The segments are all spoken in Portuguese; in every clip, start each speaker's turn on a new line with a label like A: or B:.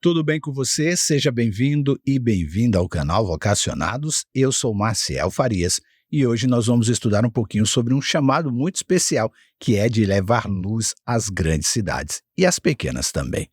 A: Tudo bem com você? Seja bem-vindo e bem-vinda ao canal Vocacionados. Eu sou Marciel Farias e hoje nós vamos estudar um pouquinho sobre um chamado muito especial, que é de levar luz às grandes cidades e às pequenas também.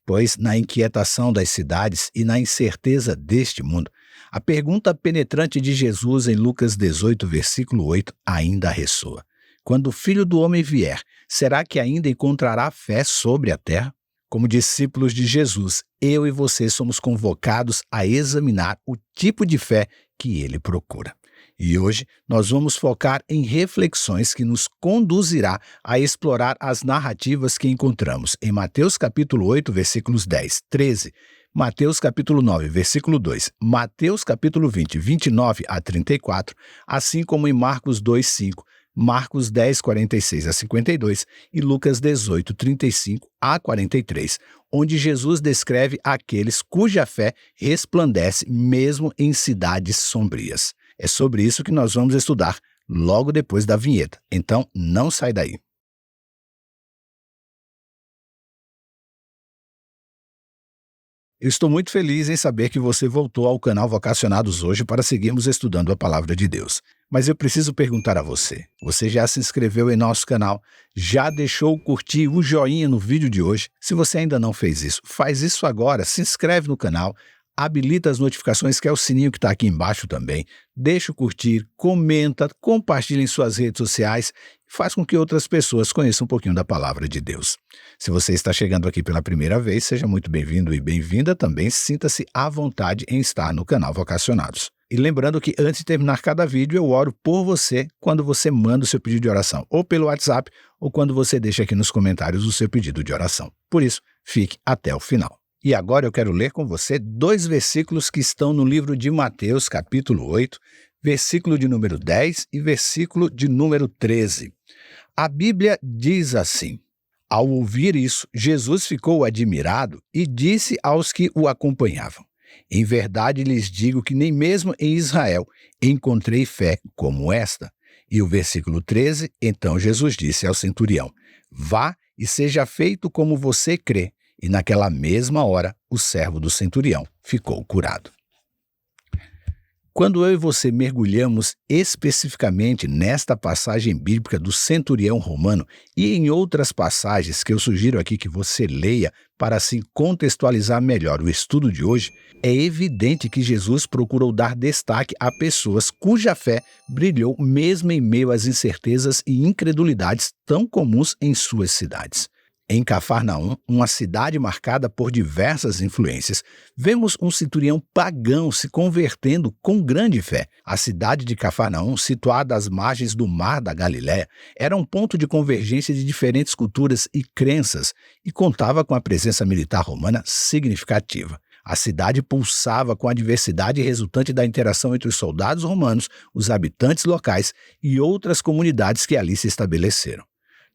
A: Pois na inquietação das cidades e na incerteza deste mundo, a pergunta penetrante de Jesus em Lucas 18, versículo 8, ainda ressoa. Quando o Filho do Homem vier, será que ainda encontrará fé sobre a terra? Como discípulos de Jesus, eu e você somos convocados a examinar o tipo de fé que ele procura. E hoje nós vamos focar em reflexões que nos conduzirá a explorar as narrativas que encontramos em Mateus capítulo 8, versículos 10, 13, Mateus capítulo 9, versículo 2, Mateus capítulo 20, 29 a 34, assim como em Marcos 2, 5, Marcos 10, 46 a 52 e Lucas 18, 35 a 43, onde Jesus descreve aqueles cuja fé resplandece mesmo em cidades sombrias. É sobre isso que nós vamos estudar logo depois da vinheta. Então, não sai daí. Eu estou muito feliz em saber que você voltou ao canal Vocacionados hoje para seguirmos estudando a Palavra de Deus. Mas eu preciso perguntar a você, você já se inscreveu em nosso canal? Já deixou o curtir, o joinha no vídeo de hoje? Se você ainda não fez isso, faz isso agora, se inscreve no canal, habilita as notificações, que é o sininho que está aqui embaixo também, deixa o curtir, comenta, compartilha em suas redes sociais, faz com que outras pessoas conheçam um pouquinho da Palavra de Deus. Se você está chegando aqui pela primeira vez, seja muito bem-vindo e bem-vinda também, sinta-se à vontade em estar no canal Vocacionados. E lembrando que antes de terminar cada vídeo, eu oro por você quando você manda o seu pedido de oração, ou pelo WhatsApp, ou quando você deixa aqui nos comentários o seu pedido de oração. Por isso, fique até o final. E agora eu quero ler com você dois versículos que estão no livro de Mateus, capítulo 8, versículo de número 10 e versículo de número 13. A Bíblia diz assim: Ao ouvir isso, Jesus ficou admirado e disse aos que o acompanhavam: Em verdade lhes digo que nem mesmo em Israel encontrei fé como esta. E o versículo 13, então Jesus disse ao centurião: Vá e seja feito como você crê. E naquela mesma hora, o servo do centurião ficou curado. Quando eu e você mergulhamos especificamente nesta passagem bíblica do centurião romano e em outras passagens que eu sugiro aqui que você leia para assim contextualizar melhor o estudo de hoje, é evidente que Jesus procurou dar destaque a pessoas cuja fé brilhou mesmo em meio às incertezas e incredulidades tão comuns em suas cidades. Em Cafarnaum, uma cidade marcada por diversas influências, vemos um centurião pagão se convertendo com grande fé. A cidade de Cafarnaum, situada às margens do Mar da Galiléia, era um ponto de convergência de diferentes culturas e crenças e contava com a presença militar romana significativa. A cidade pulsava com a diversidade resultante da interação entre os soldados romanos, os habitantes locais e outras comunidades que ali se estabeleceram.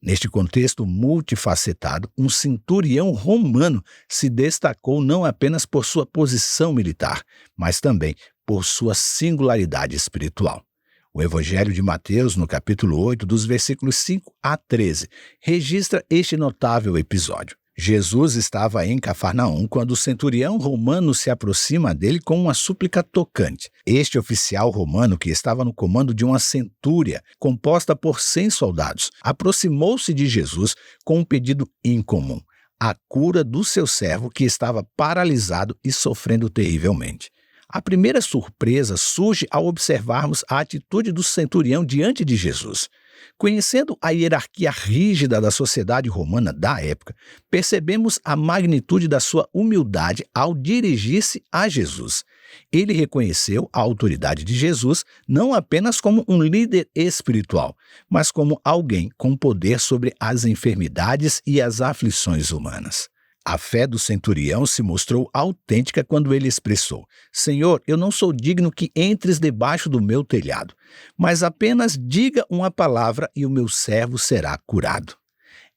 A: Neste contexto multifacetado, um centurião romano se destacou não apenas por sua posição militar, mas também por sua singularidade espiritual. O Evangelho de Mateus, no capítulo 8, dos versículos 5 a 13, registra este notável episódio. Jesus estava em Cafarnaum quando o centurião romano se aproxima dele com uma súplica tocante. Este oficial romano, que estava no comando de uma centúria composta por 100 soldados, aproximou-se de Jesus com um pedido incomum: a cura do seu servo que estava paralisado e sofrendo terrivelmente. A primeira surpresa surge ao observarmos a atitude do centurião diante de Jesus. Conhecendo a hierarquia rígida da sociedade romana da época, percebemos a magnitude da sua humildade ao dirigir-se a Jesus. Ele reconheceu a autoridade de Jesus não apenas como um líder espiritual, mas como alguém com poder sobre as enfermidades e as aflições humanas. A fé do centurião se mostrou autêntica quando ele expressou: Senhor, eu não sou digno que entres debaixo do meu telhado, mas apenas diga uma palavra e o meu servo será curado.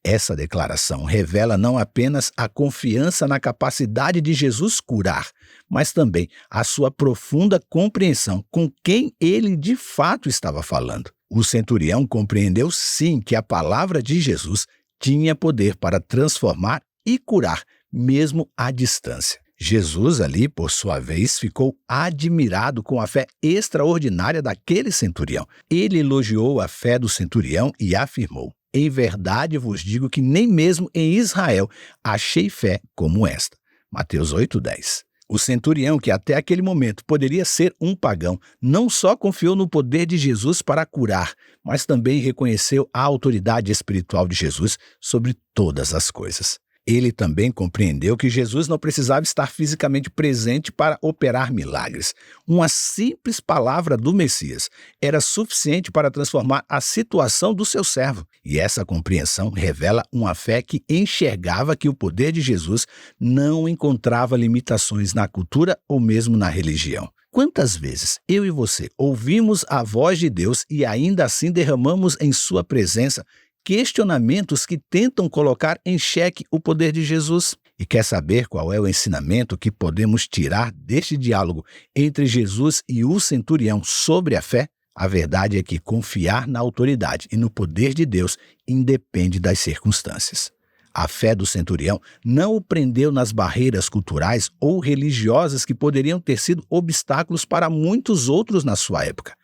A: Essa declaração revela não apenas a confiança na capacidade de Jesus curar, mas também a sua profunda compreensão com quem ele de fato estava falando. O centurião compreendeu sim que a palavra de Jesus tinha poder para transformar e curar, mesmo à distância. Jesus ali, por sua vez, ficou admirado com a fé extraordinária daquele centurião. Ele elogiou a fé do centurião e afirmou: em verdade vos digo que nem mesmo em Israel achei fé como esta. Mateus 8:10. O centurião, que até aquele momento poderia ser um pagão, não só confiou no poder de Jesus para curar, mas também reconheceu a autoridade espiritual de Jesus sobre todas as coisas. Ele também compreendeu que Jesus não precisava estar fisicamente presente para operar milagres. Uma simples palavra do Messias era suficiente para transformar a situação do seu servo. E essa compreensão revela uma fé que enxergava que o poder de Jesus não encontrava limitações na cultura ou mesmo na religião. Quantas vezes eu e você ouvimos a voz de Deus e ainda assim derramamos em sua presença questionamentos que tentam colocar em xeque o poder de Jesus? E quer saber qual é o ensinamento que podemos tirar deste diálogo entre Jesus e o centurião sobre a fé? A verdade é que confiar na autoridade e no poder de Deus independe das circunstâncias. A fé do centurião não o prendeu nas barreiras culturais ou religiosas que poderiam ter sido obstáculos para muitos outros na sua época.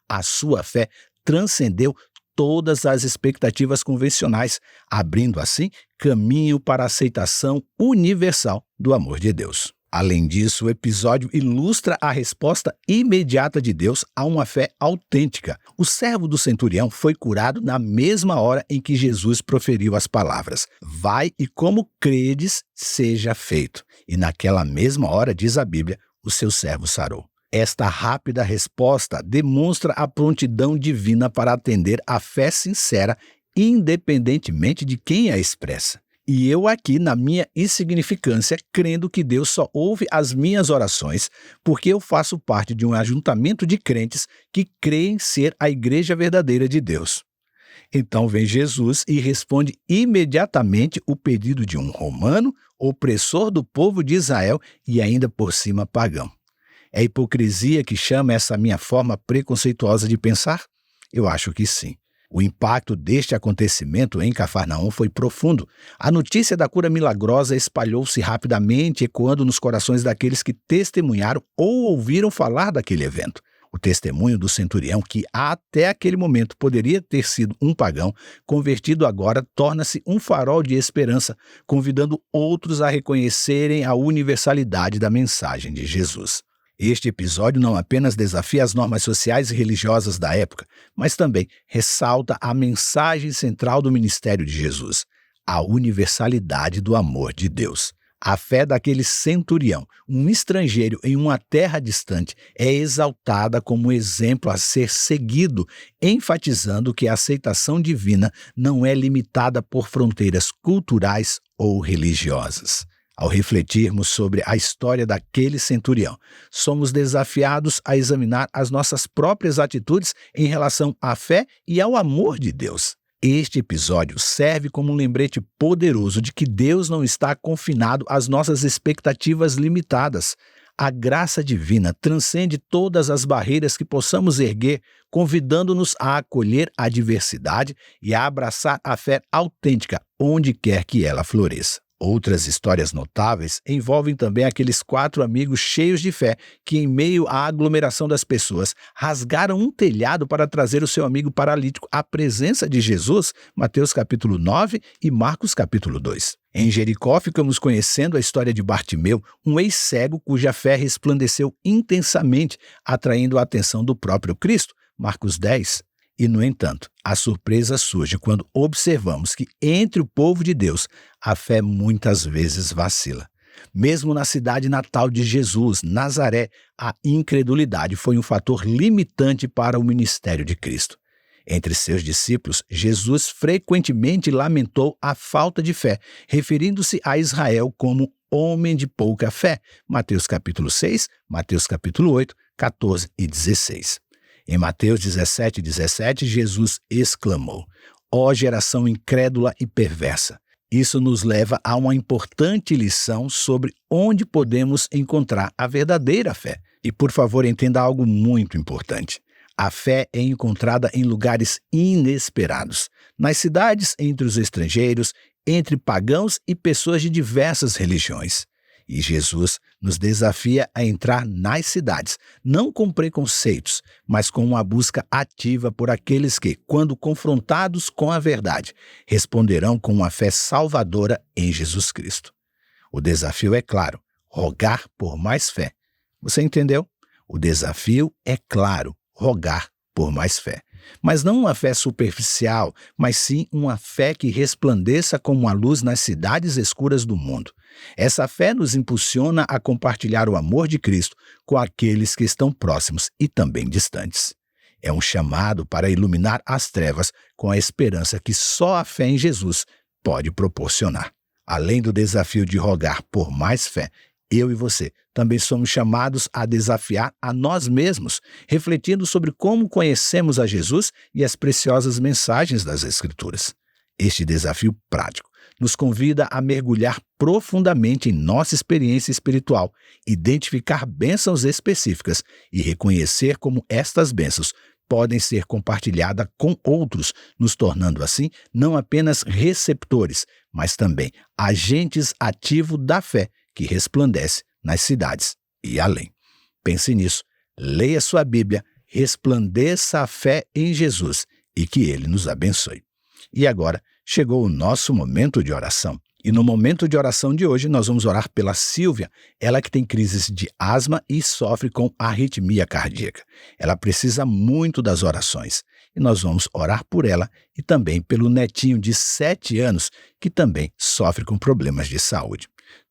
A: A sua fé transcendeu todas as expectativas convencionais, abrindo assim caminho para a aceitação universal do amor de Deus. Além disso, o episódio ilustra a resposta imediata de Deus a uma fé autêntica. O servo do centurião foi curado na mesma hora em que Jesus proferiu as palavras: vai e como credes, seja feito. E naquela mesma hora, diz a Bíblia, o seu servo sarou. Esta rápida resposta demonstra a prontidão divina para atender à fé sincera, independentemente de quem a expressa. E eu aqui, na minha insignificância, crendo que Deus só ouve as minhas orações, porque eu faço parte de um ajuntamento de crentes que creem ser a igreja verdadeira de Deus. Então vem Jesus e responde imediatamente o pedido de um romano, opressor do povo de Israel e ainda por cima pagão. É hipocrisia que chama essa minha forma preconceituosa de pensar? Eu acho que sim. O impacto deste acontecimento em Cafarnaum foi profundo. A notícia da cura milagrosa espalhou-se rapidamente, ecoando nos corações daqueles que testemunharam ou ouviram falar daquele evento. O testemunho do centurião, que até aquele momento poderia ter sido um pagão, convertido agora, torna-se um farol de esperança, convidando outros a reconhecerem a universalidade da mensagem de Jesus. Este episódio não apenas desafia as normas sociais e religiosas da época, mas também ressalta a mensagem central do ministério de Jesus, a universalidade do amor de Deus. A fé daquele centurião, um estrangeiro em uma terra distante, é exaltada como exemplo a ser seguido, enfatizando que a aceitação divina não é limitada por fronteiras culturais ou religiosas. Ao refletirmos sobre a história daquele centurião, somos desafiados a examinar as nossas próprias atitudes em relação à fé e ao amor de Deus. Este episódio serve como um lembrete poderoso de que Deus não está confinado às nossas expectativas limitadas. A graça divina transcende todas as barreiras que possamos erguer, convidando-nos a acolher a diversidade e a abraçar a fé autêntica onde quer que ela floresça. Outras histórias notáveis envolvem também aqueles 4 amigos cheios de fé que, em meio à aglomeração das pessoas, rasgaram um telhado para trazer o seu amigo paralítico à presença de Jesus, Mateus capítulo 9 e Marcos capítulo 2. Em Jericó, ficamos conhecendo a história de Bartimeu, um ex-cego cuja fé resplandeceu intensamente, atraindo a atenção do próprio Cristo, Marcos 10. E, no entanto, a surpresa surge quando observamos que, entre o povo de Deus, a fé muitas vezes vacila. Mesmo na cidade natal de Jesus, Nazaré, a incredulidade foi um fator limitante para o ministério de Cristo. Entre seus discípulos, Jesus frequentemente lamentou a falta de fé, referindo-se a Israel como homem de pouca fé. Mateus capítulo 6, Mateus capítulo 8, 14 e 16. Em Mateus 17:17, Jesus exclamou: ó geração incrédula e perversa. Isso nos leva a uma importante lição sobre onde podemos encontrar a verdadeira fé. E, por favor, entenda algo muito importante. A fé é encontrada em lugares inesperados, nas cidades, entre os estrangeiros, entre pagãos e pessoas de diversas religiões. E Jesus nos desafia a entrar nas cidades, não com preconceitos, mas com uma busca ativa por aqueles que, quando confrontados com a verdade, responderão com uma fé salvadora em Jesus Cristo. O desafio é claro: rogar por mais fé. Você entendeu? O desafio é claro: rogar por mais fé. Mas não uma fé superficial, mas sim uma fé que resplandeça como uma luz nas cidades escuras do mundo. Essa fé nos impulsiona a compartilhar o amor de Cristo com aqueles que estão próximos e também distantes. É um chamado para iluminar as trevas com a esperança que só a fé em Jesus pode proporcionar. Além do desafio de rogar por mais fé, eu e você também somos chamados a desafiar a nós mesmos, refletindo sobre como conhecemos a Jesus e as preciosas mensagens das Escrituras. Este desafio prático nos convida a mergulhar profundamente em nossa experiência espiritual, identificar bênçãos específicas e reconhecer como estas bênçãos podem ser compartilhadas com outros, nos tornando assim não apenas receptores, mas também agentes ativos da fé que resplandece nas cidades e além. Pense nisso, leia sua Bíblia, resplandeça a fé em Jesus e que Ele nos abençoe. E agora chegou o nosso momento de oração. E no momento de oração de hoje nós vamos orar pela Sílvia, ela que tem crises de asma e sofre com arritmia cardíaca. Ela precisa muito das orações. E nós vamos orar por ela e também pelo netinho de 7 anos que também sofre com problemas de saúde.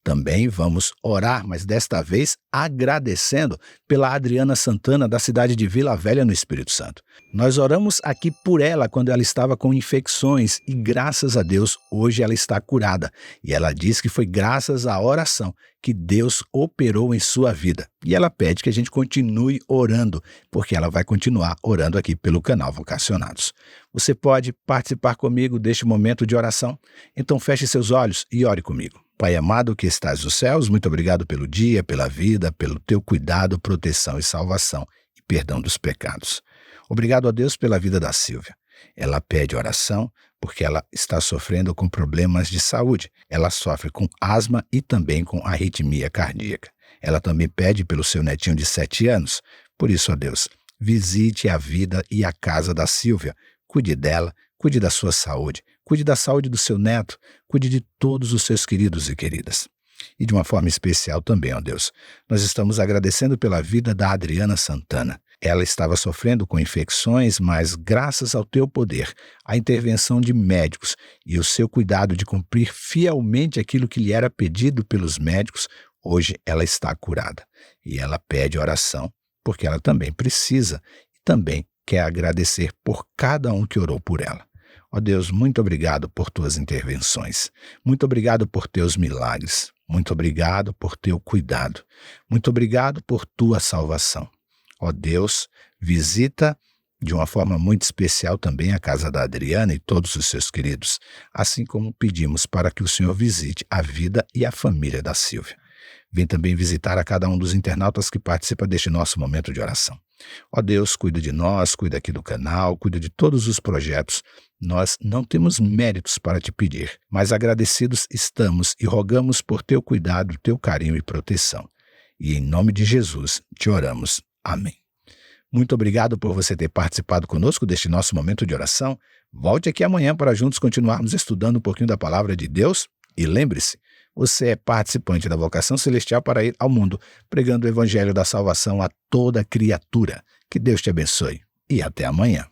A: Também vamos orar, mas desta vez agradecendo pela Adriana Santana, da cidade de Vila Velha, no Espírito Santo. Nós oramos aqui por ela quando ela estava com infecções e, graças a Deus, hoje ela está curada. E ela diz que foi graças à oração que Deus operou em sua vida. E ela pede que a gente continue orando, porque ela vai continuar orando aqui pelo canal Vocacionados. Você pode participar comigo deste momento de oração? Então feche seus olhos e ore comigo. Pai amado que estás nos céus, muito obrigado pelo dia, pela vida, pelo teu cuidado, proteção e salvação e perdão dos pecados. Obrigado a Deus pela vida da Sílvia. Ela pede oração porque ela está sofrendo com problemas de saúde. Ela sofre com asma e também com arritmia cardíaca. Ela também pede pelo seu netinho de 7 anos. Por isso, ó Deus, visite a vida e a casa da Sílvia. Cuide dela, cuide da sua saúde, cuide da saúde do seu neto, cuide de todos os seus queridos e queridas. E de uma forma especial também, ó Deus, nós estamos agradecendo pela vida da Adriana Santana. Ela estava sofrendo com infecções, mas graças ao teu poder, à intervenção de médicos e o seu cuidado de cumprir fielmente aquilo que lhe era pedido pelos médicos, hoje ela está curada. E ela pede oração, porque ela também precisa e também quer agradecer por cada um que orou por ela. Ó Deus, muito obrigado por tuas intervenções. Muito obrigado por teus milagres. Muito obrigado por teu cuidado. Muito obrigado por tua salvação. Ó Deus, visita de uma forma muito especial também a casa da Adriana e todos os seus queridos, assim como pedimos para que o Senhor visite a vida e a família da Sílvia. Vem também visitar a cada um dos internautas que participa deste nosso momento de oração. Ó Deus, cuida de nós, cuida aqui do canal, cuida de todos os projetos. Nós não temos méritos para te pedir, mas agradecidos estamos e rogamos por teu cuidado, teu carinho e proteção. E em nome de Jesus te oramos. Amém. Muito obrigado por você ter participado conosco deste nosso momento de oração. Volte aqui amanhã para juntos continuarmos estudando um pouquinho da palavra de Deus. E lembre-se, você é participante da vocação celestial para ir ao mundo, pregando o evangelho da salvação a toda criatura. Que Deus te abençoe e até amanhã.